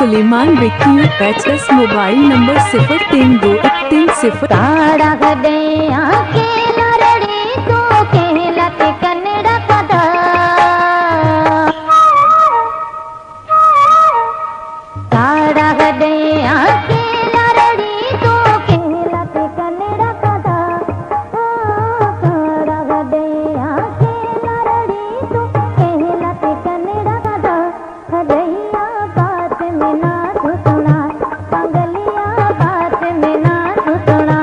Suleman Vicky HS mobile number 032130 ताड़ा गदे आके लरड़ी तो कहलत कन्नड़ा कदा ताड़ा गदे आके लरड़ी तो कहलत कन्नड़ा कदा ताड़ा गदे आके लरड़ी तो कहलत कन्नड़ा कदा हदैया बात में ना तू सुना पंगलिया बात में ना तू सुना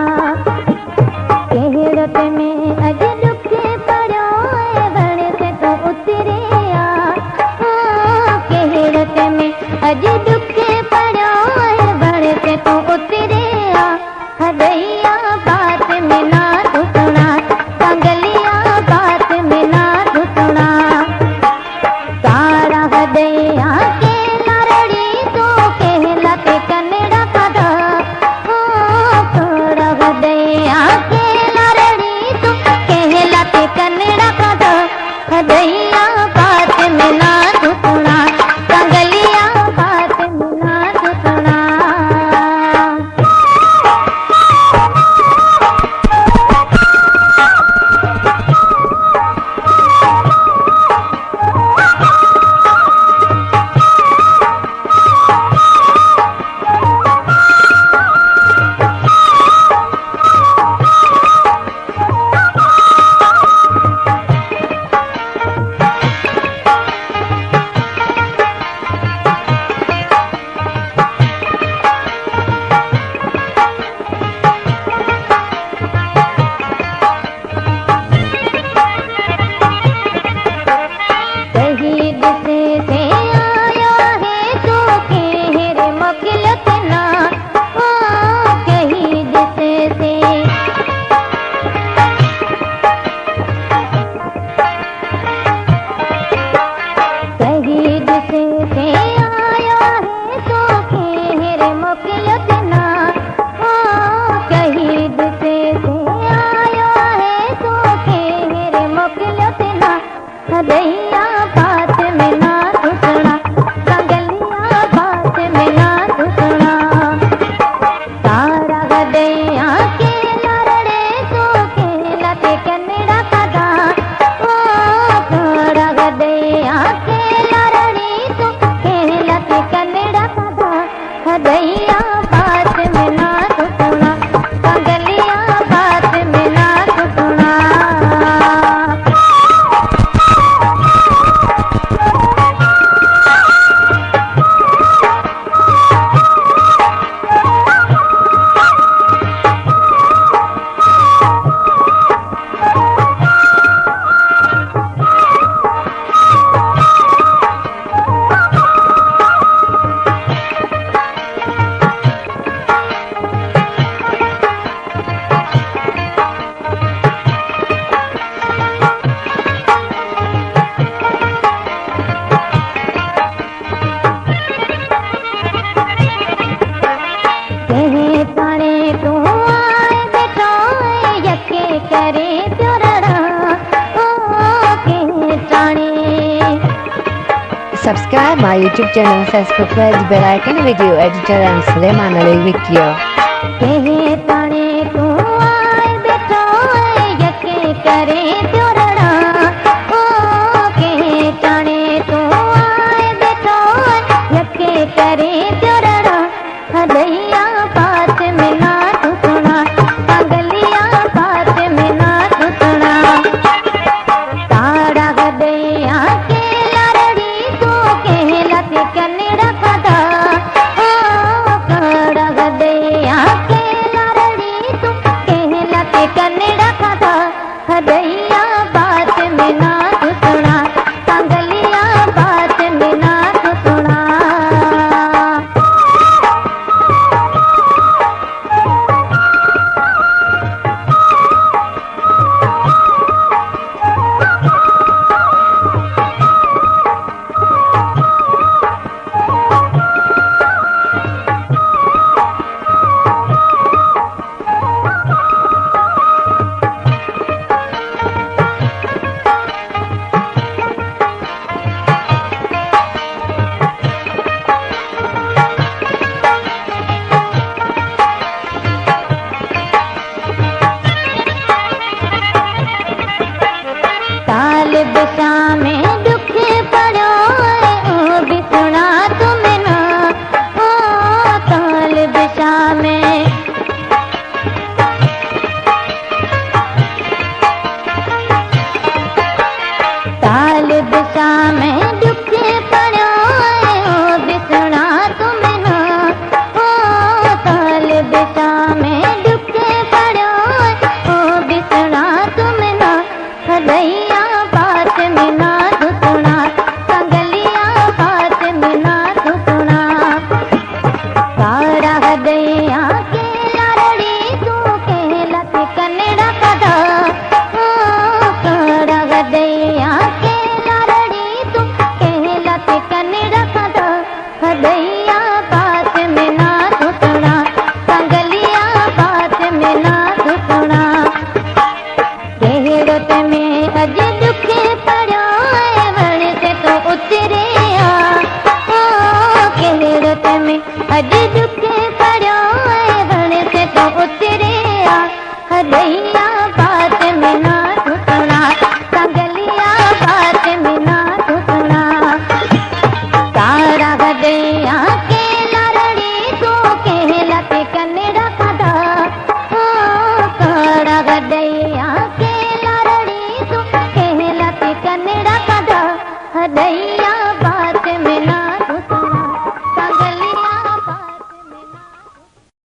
कहड़त में अज दुखे पड़ो बण से तो उतरे कहड़त में अज दुखे पड़ो बण से तो उतरे हदैया बात में ना तू सुना पंगलिया बात में ना तू सुना तारा हदैया के लरड़ी तो कहलत कन्नड़ा कदा तारा हदैया के लरड़ी तो कहलत कन्नड़ा कदा हदैया बात में ना तू सुना पंगलिया बात में ना तू सुना शहीद से आया है तो कहर मगलत ना शहीद से शहीद से आया है तो कहर मगलत ना शहीद से आया है तो कहर मगलत ना हदैया बात में ना तू सुना पंगलिया बात में ना तू सुना तारा हदैया के लरड़े तो कहलत कन्नड़ा कदा तारा हदैया के लरड़ी तो कहलत कन्नड़ा कदा हदैया बात में ना तू सुना पंगलिया बात में ना तू सुना कहे ताने तू आए बेटो यके करे त्योरड़ा कहे ताने Subscribe my YouTube channel, subscribe the bell icon, video editor and Suleiman Video. कहे ताने तू आए बेटो यके करे त्योरड़ा कहे ताने तू आए बेटो यके करे त्योरड़ा हदैया बात में ना तू सुना पंगलिया बात में ना तू सुना ताड़ा हदैया के लरड़ी तो कहलत कन्नड़ा कदा ताड़ा हदैया के लरड़ी तो कहलत कन्नड़ा कदा हदैया